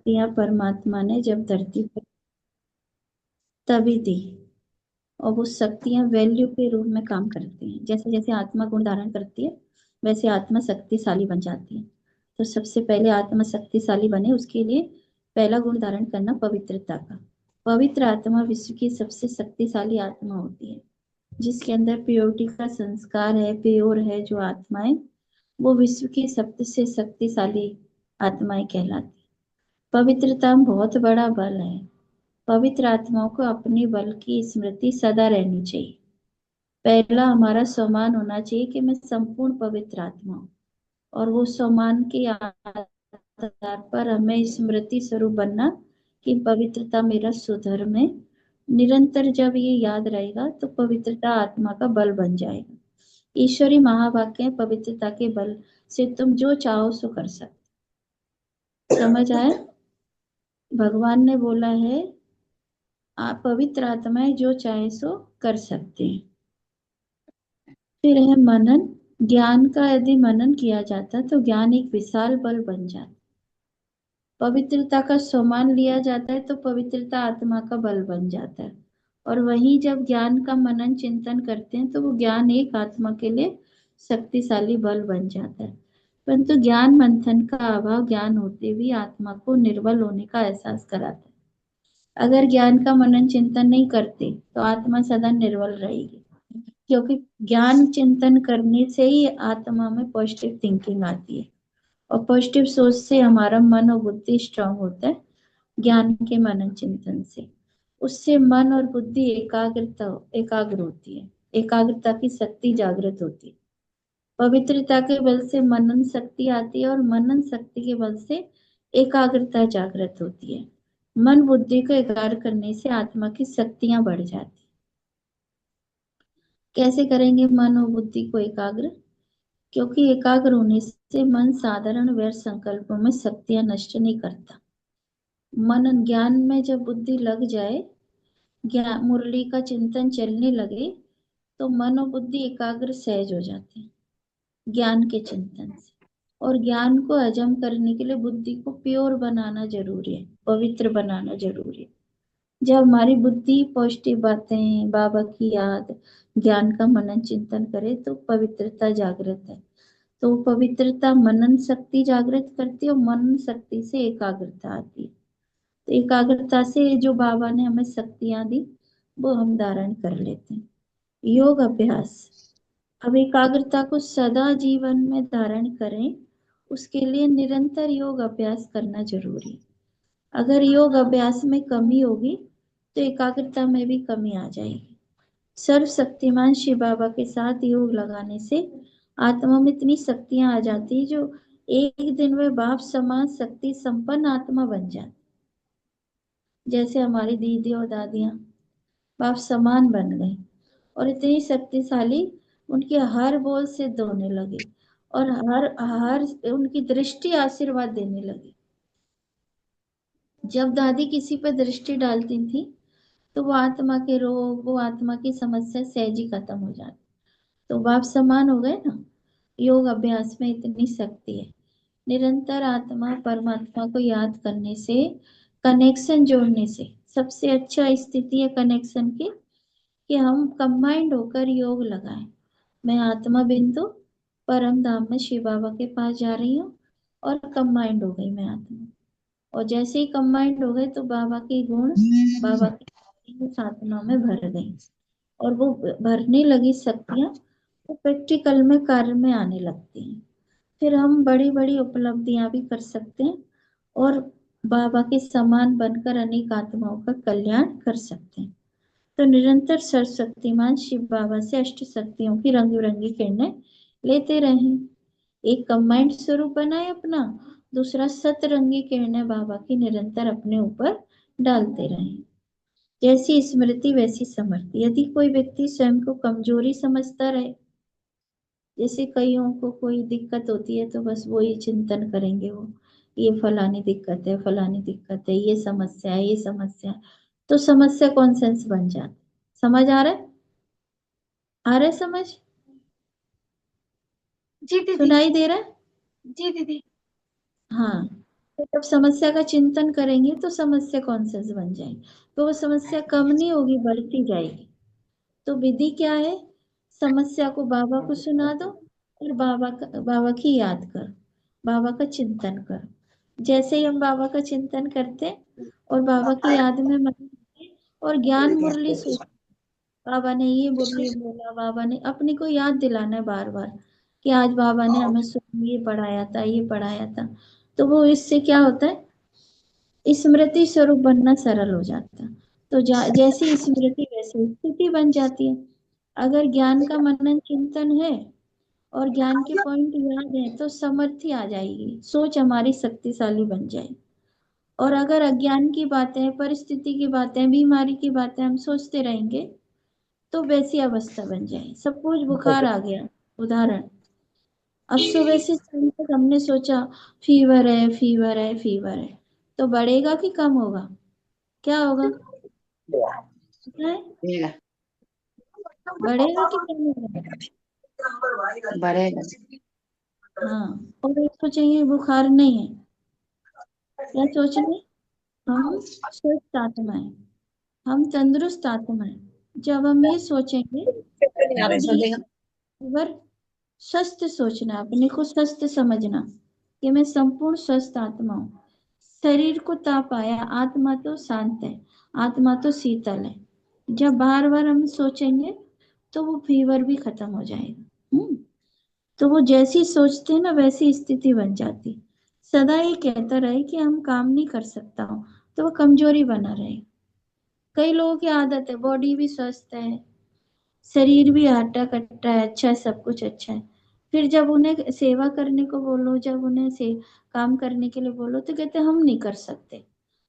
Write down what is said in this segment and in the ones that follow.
शक्तियां परमात्मा ने जब धरती पर तभी दी, और वो शक्तियां वैल्यू के रूप में काम करती हैं। जैसे जैसे आत्मा गुण धारण करती है, वैसे आत्मा शक्तिशाली बन जाती है। तो सबसे पहले आत्मा शक्तिशाली बने, उसके लिए पहला गुण धारण करना पवित्रता का। पवित्र आत्मा विश्व की सबसे शक्तिशाली आत्मा होती है। जिसके अंदर प्योरिटी का संस्कार है, प्योर है जो आत्माएं, वो विश्व की सबसे शक्तिशाली आत्माएं कहलाती। पवित्रता बहुत बड़ा बल है। पवित्र आत्माओं को अपने बल की स्मृति सदा रहनी चाहिए। पहला हमारा सम्मान होना चाहिए कि मैं संपूर्ण पवित्र आत्मा हूँ, और वो सम्मान के आधार पर हमें स्मृति स्वरूप बनना कि पवित्रता मेरा सुधर्म है। निरंतर जब ये याद रहेगा तो पवित्रता आत्मा का बल बन जाएगा। ईश्वरी महावाक्य है, पवित्रता के बल से तुम जो चाहो सो कर सकते। समझ आए? भगवान ने बोला है आप पवित्र आत्माएं जो चाहे सो कर सकते हैं। फिर है मनन। ज्ञान का यदि मनन किया जाता तो ज्ञान एक विशाल बल बन जाता। पवित्रता का सम्मान लिया जाता है तो पवित्रता आत्मा का बल बन जाता है। और वहीं जब ज्ञान का मनन चिंतन करते हैं तो वो ज्ञान एक आत्मा के लिए शक्तिशाली बल बन जाता है। परंतु ज्ञान मंथन का अभाव ज्ञान होते भी आत्मा को निर्बल होने का एहसास कराता है। अगर ज्ञान का मनन चिंतन नहीं करते तो आत्मा सदा निर्बल रहेगी, क्योंकि ज्ञान चिंतन करने से ही आत्मा में पॉजिटिव थिंकिंग आती है, और पॉजिटिव सोच से हमारा मन और बुद्धि स्ट्रांग होता है। ज्ञान के मनन चिंतन से उससे मन और बुद्धि एकाग्र होती है। एकाग्रता की शक्ति जागृत होती है। पवित्रता के बल से मनन शक्ति आती है, और मनन शक्ति के बल से एकाग्रता जागृत होती है। मन बुद्धि को एकाग्र करने से आत्मा की शक्तियां बढ़ जाती। कैसे करेंगे मन और बुद्धि को एकाग्र? क्योंकि एकाग्र होने से मन साधारण व्यर्थ संकल्पों में शक्तियां नष्ट नहीं करता। मनन ज्ञान में जब बुद्धि लग जाए, ज्ञान मुरली का चिंतन चलने लगे, तो मन और बुद्धि एकाग्र सहज हो जाते हैं ज्ञान के चिंतन से। और ज्ञान को हजम करने के लिए बुद्धि को प्योर बनाना जरूरी है, पवित्र बनाना जरूरी है। जब हमारी बुद्धि पॉजिटिव बातें, बाबा की याद, ज्ञान का मनन चिंतन करे तो पवित्रता जागृत है। तो पवित्रता मनन शक्ति जागृत करती है, और मनन शक्ति से एकाग्रता आती है। तो एकाग्रता से जो बाबा ने हमें शक्तियां दी वो हम धारण कर लेते हैं। योग अभ्यास। अब एकाग्रता को सदा जीवन में धारण करें, उसके लिए निरंतर योग अभ्यास करना जरूरी है। अगर योग अभ्यास में कमी होगी तो एकाग्रता में भी कमी आ जाएगी। सर्वशक्तिमान शिव बाबा के साथ योग लगाने से आत्मा में इतनी शक्तियां आ जाती है जो एक दिन में बाप समान शक्ति संपन्न आत्मा बन जाती। जैसे हमारी दीदी और दादियां बाप समान बन गई, और इतनी शक्तिशाली, उनके हर बोल सिद्ध होने लगे, और हर हर उनकी दृष्टि आशीर्वाद देने लगी। जब दादी किसी पर दृष्टि डालती थी तो वो आत्मा के रोग, वो आत्मा की समस्या सहज ही खत्म हो जाती। तो बाप समान हो गए ना। योग अभ्यास में इतनी शक्ति है। निरंतर आत्मा परमात्मा को याद करने से, कनेक्शन जोड़ने से सबसे अच्छा स्थिति है कनेक्शन की, कि हम कंबाइंड होकर योग लगाएं। मैं आत्मा बिंदु परम धाम में शिव बाबा के पास जा रही हूँ, और कंबाइंड हो गई मैं आत्मा। और जैसे ही कंबाइंड हो गए तो बाबा के गुण, बाबा की साधना में भर गई, और वो भरने लगी शक्तियां, वो प्रैक्टिकल में कार्य में आने लगती हैं। फिर हम बड़ी बड़ी उपलब्धियां भी कर सकते हैं, और बाबा के समान बनकर अनेक आत्माओं का कल्याण कर सकते हैं। तो निरंतर सर्वशक्तिमान शिव बाबा से अष्ट शक्तियों की रंग बिरंगी किरणें लेते रहें। एक कंबाइंड स्वरूप बनाए अपना, दूसरा सतरंगी किरणें बाबा की निरंतर अपने ऊपर डालते रहें। जैसी स्मृति वैसी समृद्धि। यदि कोई व्यक्ति स्वयं को कमजोरी समझता रहे, जैसे कईयों को कोई दिक्कत होती है तो बस वही चिंतन करेंगे, वो ये फलानी दिक्कत है, फलानी दिक्कत है, ये समस्या है, ये समस्या है, तो समस्या कॉन्सेंस बन जाती। समझ आ रहा है? आ रहा है समझ? जी दीदी। सुनाई दे रहा है? जी दीदी। हाँ। तो जब समस्या का चिंतन करेंगे तो समस्या कॉन्शियस बन जाएगी, तो वो समस्या कम नहीं होगी, बढ़ती जाएगी। तो विधि क्या है? समस्या को बाबा को सुना दो और बाबा की याद करो, बाबा का चिंतन करो। जैसे ही हम बाबा का चिंतन करते हैं और बाबा की याद में मन करते हैं और ज्ञान मुरली सोच, बाबा ने ये मुरली बोला, बाबा ने अपने को याद दिलाना है बार बार कि आज बाबा ने हमें ये पढ़ाया था, ये पढ़ाया था। तो वो इससे क्या होता है, स्मृति स्वरूप बनना सरल हो जाता है। तो जैसी स्मृति वैसी स्थिति बन जाती है। अगर ज्ञान का मनन चिंतन है और ज्ञान के पॉइंट याद है तो समर्थी आ जाएगी, सोच हमारी शक्तिशाली बन जाएगी। और अगर अज्ञान की बातें, परिस्थिति की बातें, बीमारी की बातें हम सोचते रहेंगे तो वैसी अवस्था बन जाए। सपोज बुखार आ गया, उदाहरण, अब सुबह से शाम तक हमने सोचा फीवर है, फीवर है, फीवर है, तो बढ़ेगा कि कम होगा? क्या होगा पता है? बढ़ेगा कि कम होगा? बढ़ेगा। हाँ। और एक सोचेंगे बुखार नहीं है, क्या सोचेंगे? हम स्वस्थ आत्मा है, हम तंदुरुस्त आत्मा है। जब हम ये सोचेंगे तो धीरे पर स्वस्थ सोचना, अपने को स्वस्थ समझना कि मैं संपूर्ण स्वस्थ आत्मा हूँ। शरीर को ताप आया, आत्मा तो शांत है, आत्मा तो शीतल है। जब बार बार हम सोचेंगे तो वो फीवर भी खत्म हो जाएगा। तो वो जैसी सोचते हैं ना वैसी स्थिति बन जाती। सदा ये कहता रहे कि हम काम नहीं कर सकता हूँ, तो वो कमजोरी बना रहे। कई लोगों की आदत है, बॉडी भी स्वस्थ है, शरीर भी हट्टा कट्टा है, अच्छा है, सब कुछ अच्छा है। फिर जब उन्हें सेवा करने को बोलो, जब उन्हें से काम करने के लिए बोलो तो कहते हम नहीं कर सकते।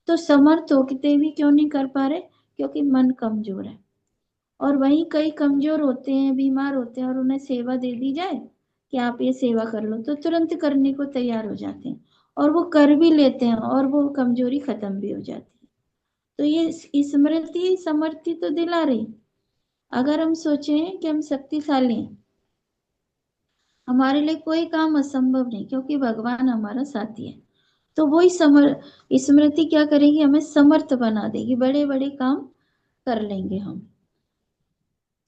तो समर्थ होते भी क्यों नहीं कर पा रहे? क्योंकि मन कमजोर है। और वहीं कई कमजोर होते हैं, बीमार होते हैं, और उन्हें सेवा दे दी जाए कि आप ये सेवा कर लो तो तुरंत करने को तैयार हो जाते हैं, और वो कर भी लेते हैं और वो कमजोरी खत्म भी हो जाती है। तो ये स्मृति समर्थी तो दिला रही। अगर हम सोचें कि हम शक्तिशाली हैं, हमारे लिए कोई काम असंभव नहीं, क्योंकि भगवान हमारा साथी है, तो वही स्मृति क्या करेगी, हमें समर्थ बना देगी, बड़े बड़े काम कर लेंगे हम।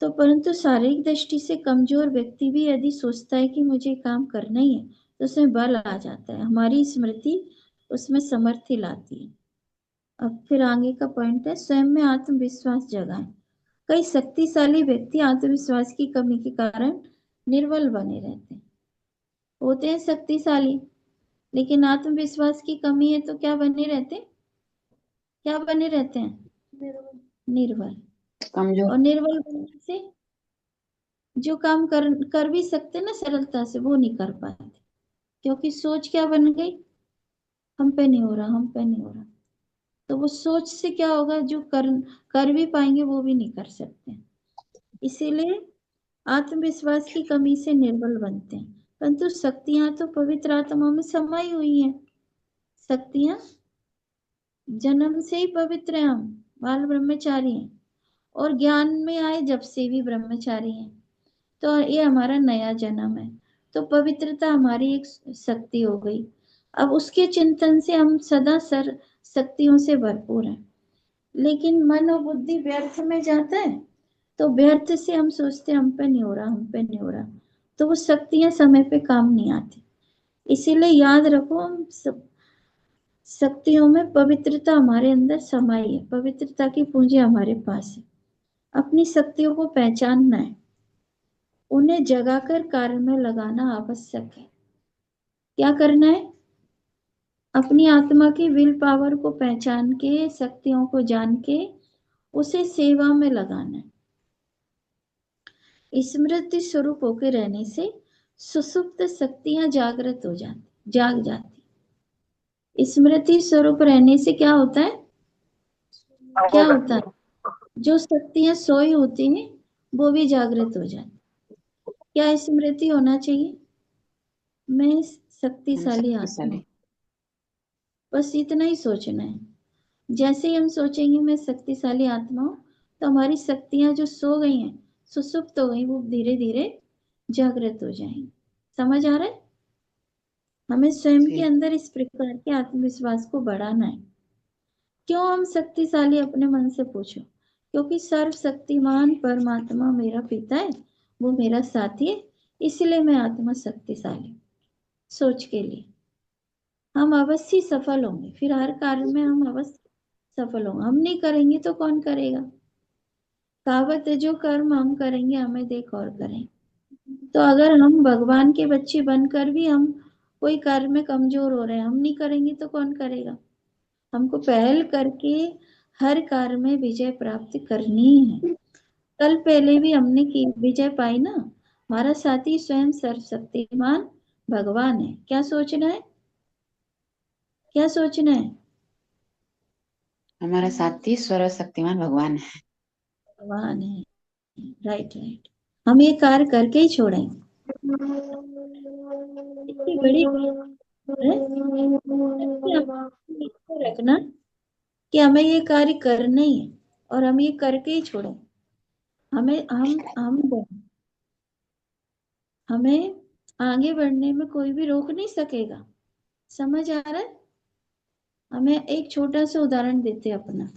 तो परंतु शारीरिक दृष्टि से कमजोर व्यक्ति भी यदि सोचता है कि मुझे काम करना ही है तो उसमें बल आ जाता है, हमारी स्मृति उसमें समर्थी लाती है। अब फिर आगे का पॉइंट है, स्वयं में आत्मविश्वास जगाएं। कई शक्तिशाली व्यक्ति आत्मविश्वास की कमी के कारण निर्बल बने रहते हैं। होते हैं शक्तिशाली, लेकिन आत्मविश्वास की कमी है तो क्या बने रहते हैं? क्या बने रहते हैं? निर्बल। कमजोर। और निर्बल बनने से जो काम कर भी सकते ना सरलता से, वो नहीं कर पाते, क्योंकि सोच क्या बन गई, हम पे नहीं हो रहा, हम पे नहीं हो रहा। तो वो सोच से क्या होगा, जो कर भी पाएंगे वो भी नहीं कर सकते। इसीलिए आत्मविश्वास की कमी से निर्बल बनते हैं। परंतु शक्तियां तो पवित्र आत्मा में समाई हुई हैं। शक्तियां जन्म से ही पवित्र हैं, हम बाल ब्रह्मचारी हैं, और ज्ञान में आए जब से भी ब्रह्मचारी हैं। तो ये हमारा नया जन्म है। तो पवित्रता हमारी एक शक्ति हो गई। अब उसके चिंतन से हम सदा सर शक्तियों से भरपूर हैं। लेकिन मन और बुद्धि व्यर्थ में जाता है, तो व्यर्थ से हम सोचते हैं हम पे नहीं हो रहा, हम पे नहीं हो रहा, तो वो शक्तियां समय पे काम नहीं आती। इसीलिए याद रखो, हम सब शक्तियों में पवित्रता हमारे अंदर समाई है, पवित्रता की पूंजी हमारे पास है। अपनी शक्तियों को पहचानना है, उन्हें जगाकर कार्य में लगाना आवश्यक है। क्या करना है? अपनी आत्मा की विल पावर को पहचान के, शक्तियों को जान के उसे सेवा में लगाना है। स्मृति स्वरूप होकर रहने से सुसुप्त शक्तियां जागृत हो जाती, जाग जाती। स्मृति स्वरूप रहने से क्या होता है? क्या होता है? जो शक्तियां सोई होती हैं वो भी जागृत हो जाती। क्या स्मृति होना चाहिए? मैं शक्तिशाली आत्मा हूँ। शक्तिशाली। बस इतना ही सोचना है। जैसे ही हम सोचेंगे मैं शक्तिशाली आत्मा हूँ, तो हमारी शक्तियां जो सो गई हैं, सुसुप्त हो गई, वो धीरे धीरे जागृत हो जाएंगी। समझ आ रहा है? हमें स्वयं के फिर अंदर इस प्रकार के आत्मविश्वास को बढ़ाना है। क्यों हम शक्तिशाली? अपने मन से पूछो। क्योंकि सर्वशक्तिमान परमात्मा मेरा पिता है, वो मेरा साथी है, इसलिए मैं आत्मा शक्तिशाली हूँ। सोच के लिए हम अवश्य सफल होंगे, फिर हर कार्य में हम अवश्य सफल होंगे। हम नहीं करेंगे तो कौन करेगा? कहावत है, जो कर्म हम करेंगे हमें देख और करें। तो अगर हम भगवान के बच्चे बनकर भी हम कोई कार्य में कमजोर हो रहे हैं, हम नहीं करेंगे तो कौन करेगा? हमको पहल करके हर कार्य में विजय प्राप्त करनी है। कल पहले भी हमने की विजय पाई ना। हमारा साथी स्वयं सर्वशक्तिमान भगवान है। क्या सोचना है? क्या सोचना है? हमारा साथी सर्वशक्तिमान भगवान है। भगवान है। Right right. हम ये कार्य करके ही छोड़ेंगे। इतनी बड़ी बात है कि हम इसको रखना कि हमें ये कार्य करना ही है, और हम ये करके ही छोड़ें। हमें आगे बढ़ने में कोई भी रोक नहीं सकेगा। समझ आ रहा है? हमें एक छोटा सा उदाहरण देते हैं अपना।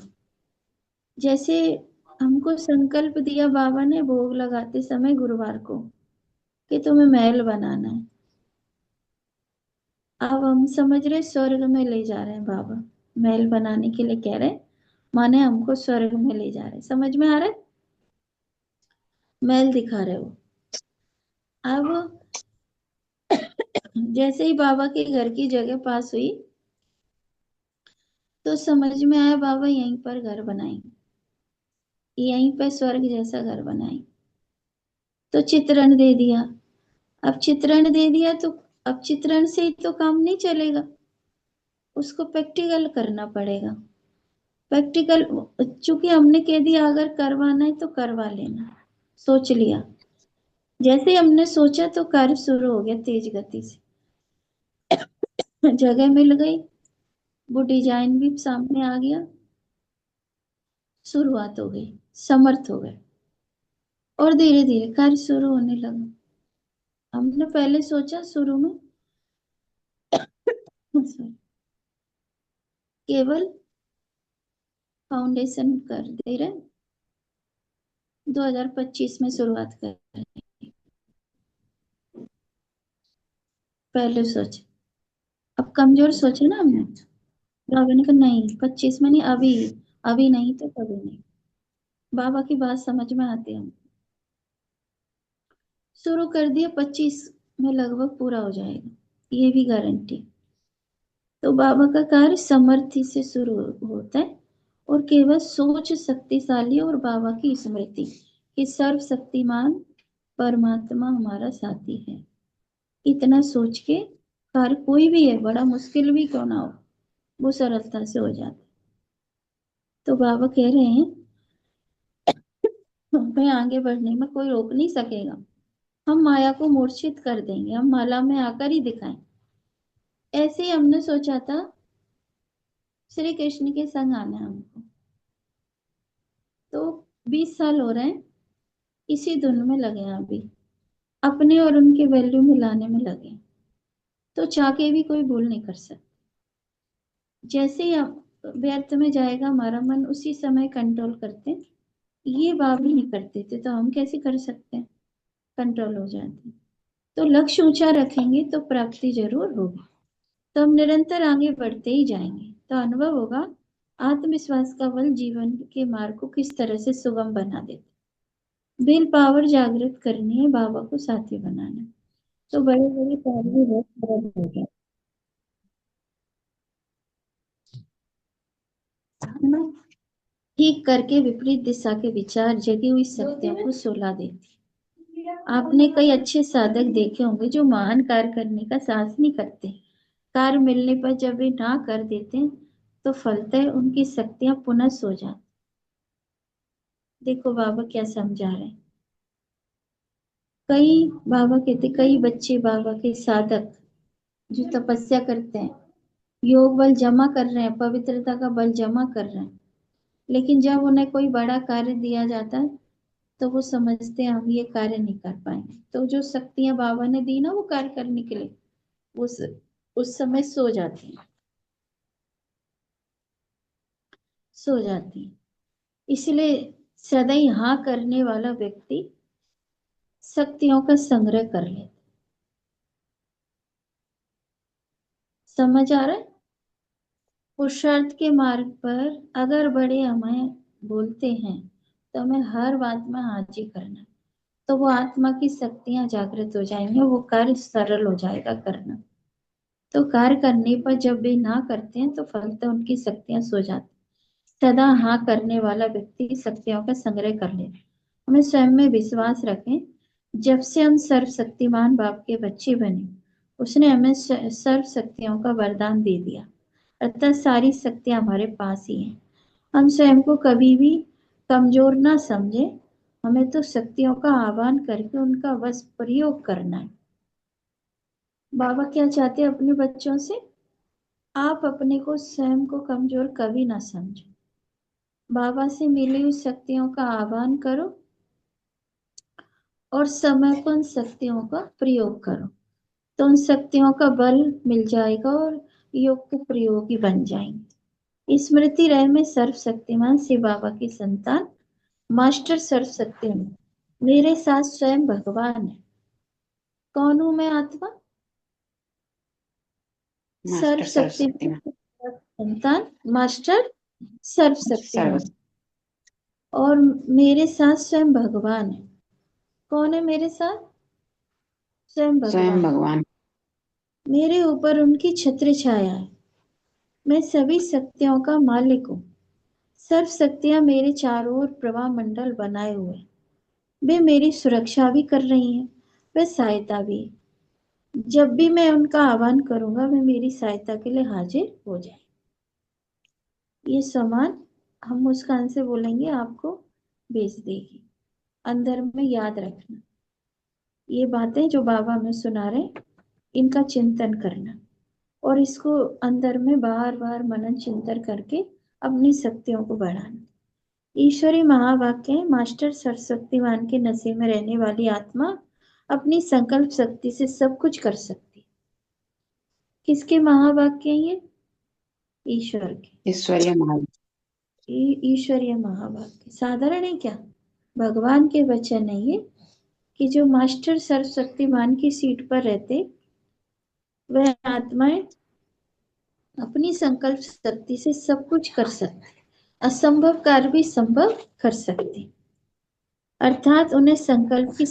जैसे हमको संकल्प दिया बाबा ने भोग लगाते समय गुरुवार को कि तुम्हें महल बनाना है। अब हम समझ रहे स्वर्ग में ले जा रहे हैं बाबा, महल बनाने के लिए कह रहे हैं, माने हमको स्वर्ग में ले जा रहे हैं। समझ में आ रहा है? महल दिखा रहे हो। अब जैसे ही बाबा के घर की जगह पास हुई तो समझ में आया बाबा यहीं पर घर बनाएंगे, यहीं पर स्वर्ग जैसा घर बनाएंगे। तो चित्रण दे दिया। अब चित्रण दे दिया तो अब चित्रण से ही तो काम नहीं चलेगा, उसको प्रैक्टिकल करना पड़ेगा। प्रैक्टिकल, चूंकि हमने कह दिया अगर करवाना है तो करवा लेना, सोच लिया। जैसे ही हमने सोचा तो कार्य शुरू हो गया तेज गति से। जगह मिल गई, वो डिजाइन भी सामने आ गया, शुरुआत हो गई, समर्थ हो गए, और धीरे धीरे कार्य शुरू होने लगा। हमने पहले सोचा शुरू में sorry, केवल फाउंडेशन कर दे रहे, 2025 में शुरुआत कर रहे हैं। पहले सोचे, अब कमजोर सोचे ना हमने। बाबा ने कहा नहीं 25 में नहीं, अभी, अभी नहीं तो कभी नहीं। बाबा की बात समझ में आती है। हम शुरू कर दिया, 25 में लगभग पूरा हो जाएगा, ये भी गारंटी। तो बाबा का कार्य समर्थी से शुरू होता है, और केवल सोच शक्तिशाली और बाबा की स्मृति कि सर्वशक्तिमान परमात्मा हमारा साथी है, इतना सोच के कार्य कोई भी है, बड़ा मुश्किल भी क्यों ना हो, वो सरलता से हो जाता है। तो बाबा कह रहे हैं हमें आगे बढ़ने में कोई रोक नहीं सकेगा। हम माया को मूर्छित कर देंगे, हम माला में आकर ही दिखाएं। ऐसे ही हमने सोचा था श्री कृष्ण के संग आना है हमको। तो 20 साल हो रहे हैं इसी धुन में लगे हैं अभी, अपने और उनके वैल्यू मिलाने में लगे हैं। तो चाह के भी कोई भूल नहीं कर सकता। जैसे ही व्यर्थ में जाएगा हमारा मन, उसी समय कंट्रोल करते हैं। ये बात भी नहीं करते थे तो हम कैसे कर सकते हैं? कंट्रोल हो जाते हैं। तो लक्ष्य ऊंचा रखेंगे तो प्राप्ति जरूर होगी। तो हम निरंतर आगे बढ़ते ही जाएंगे, तो अनुभव होगा आत्मविश्वास का बल जीवन के मार्ग को किस तरह से सुगम बना देता। विल पावर जागृत करनी है, बाबा को साथी बनाना है। तो बड़े बड़े कार्य भी बहुत सरल हो गए है ना। ठीक करके विपरीत दिशा के विचार जगी हुई शक्तियों को सुला देती। आपने कई अच्छे साधक देखे होंगे जो महान कार्य करने का साहस नहीं करते। कार्य मिलने पर जब वे ना कर देते हैं, तो फलतः उनकी शक्तियां पुनः सो जाती। देखो बाबा क्या समझा रहे हैं। कई बाबा कहते कई बच्चे बाबा के साधक जो तपस्या करते हैं, योग बल जमा कर रहे हैं, पवित्रता का बल जमा कर रहे हैं, लेकिन जब उन्हें कोई बड़ा कार्य दिया जाता है तो वो समझते हैं हम ये कार्य नहीं कर पाएंगे। तो जो शक्तियां बाबा ने दी ना वो कार्य करने के लिए, उस समय सो जाती हैं, सो जाती हैं। इसलिए सदैव हाँ करने वाला व्यक्ति शक्तियों का संग्रह कर लेता। समझ आ रहा है? पुरुषार्थ के मार्ग पर अगर बड़े हमें बोलते हैं तो हमें हर बात में हाजी करना है। तो वो आत्मा की शक्तियां जागृत हो जाएंगी, वो कार्य सरल हो जाएगा करना। तो कार्य करने पर जब वे ना करते हैं तो फलतः उनकी शक्तियां सो जाती। सदा हाँ करने वाला व्यक्ति शक्तियों का संग्रह कर ले। हमें स्वयं में विश्वास रखें। जब से हम सर्वशक्तिमान बाप के बच्चे बने, उसने हमें सर्व शक्तियों का वरदान दे दिया, अर्थात सारी शक्तियां हमारे पास ही हैं। हम स्वयं को कभी भी कमजोर ना समझे। हमें तो शक्तियों का आह्वान करके उनका बस प्रयोग करना है। बाबा क्या चाहते हैं अपने बच्चों से? आप अपने को स्वयं को कमजोर कभी ना समझो। बाबा से मिली हुई शक्तियों का आह्वान करो और समय पर उन शक्तियों का प्रयोग करो, तो उन शक्तियों का बल मिल जाएगा और योग के प्रयोगी बन जाएंगे। स्मृति रहे में सर्वशक्तिमान शिव बाबा की संतान, मास्टर सर्वशक्तिमान मेरे साथ स्वयं भगवान है। कौन हूं मैं? आत्मा मास्टर सर्वशक्तिमान सर्वशक्तिमान संतान, मास्टर सर्व सर्वशक्तिमान। और मेरे साथ स्वयं भगवान है। कौन है मेरे साथ? स्वयं स्वयं भगवान। भगवान। मेरे ऊपर उनकी छत्र छाया है। मैं सभी शक्तियों का मालिक हूँ। सर्व शक्तियां मेरे चारों ओर प्रवाह मंडल बनाए हुए हैं। वे मेरी सुरक्षा भी कर रही हैं, वे सहायता भी। जब भी मैं उनका आह्वान करूंगा वे मेरी सहायता के लिए हाजिर हो जाए। ये सामान हम मुस्कान से बोलेंगे, आपको भेज देगी। अंदर में याद रखना, ये बातें जो बाबा हमें सुना रहे इनका चिंतन करना और इसको अंदर में बार बार मनन चिंतन करके अपनी शक्तियों को बढ़ाना। ईश्वरी महावाक्य है, मास्टर सरस्वतीवान के नशे में रहने वाली आत्मा अपनी संकल्प शक्ति से सब कुछ कर सकती है। किसके महावाक्य हैं ये? ईश्वर के। ईश्वरीय महान। ईश्वरीय महावाक्य साधारण है क्या? भगवान के वचन है ये, कि जो मास्टर सर्वशक्तिमान की सीट पर रहते वह आत्माएं अपनी संकल्प शक्ति से सब कुछ कर सकती, असंभव कार्य भी संभव कर सकती। अर्थात उन्हें संकल्प की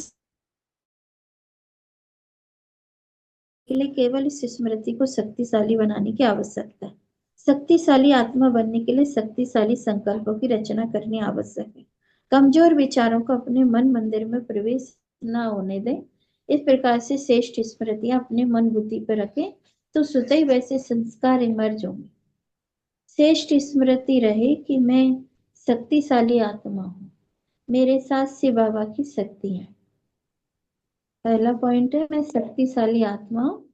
के लिए केवल इस स्मृति को शक्तिशाली बनाने की आवश्यकता है। शक्तिशाली आत्मा बनने के लिए शक्तिशाली संकल्पों की रचना करनी आवश्यक है। कमजोर विचारों को अपने मन मंदिर में प्रवेश न होने दें। इस प्रकार से श्रेष्ठ स्मृतियां अपने मन बुद्धि पर रखें तो स्वतः ही वैसे संस्कार इमर्ज होंगे। श्रेष्ठ स्मृति रहे कि मैं शक्तिशाली आत्मा हूँ, मेरे साथ शिव बाबा की शक्ति है। पहला पॉइंट है, मैं शक्तिशाली आत्मा हूँ,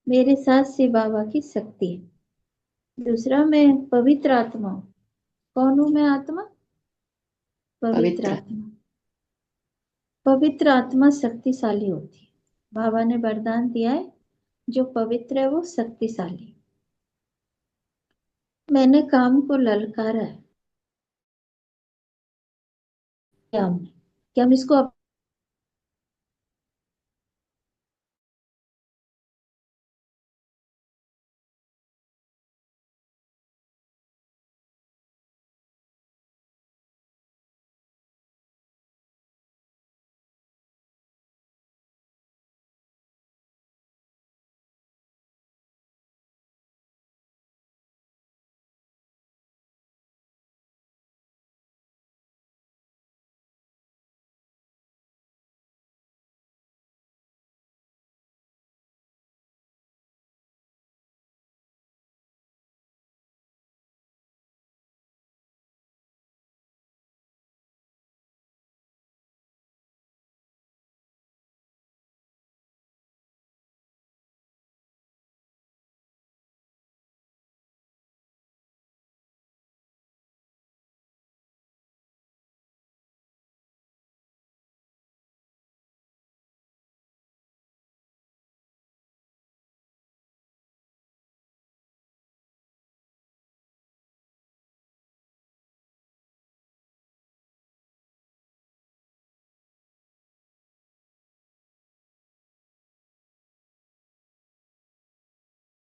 मेरे साथ शिव बाबा की शक्ति है। दूसरा, मैं पवित्र आत्मा हूँ। कौन हूँ मैं? आत्मा पवित्र पवित्र। आत्मा। पवित्र आत्मा शक्तिशाली होती है। बाबा ने वरदान दिया है, जो पवित्र है वो शक्तिशाली। मैंने काम को ललकारा है, क्या हमने, कि हम इसको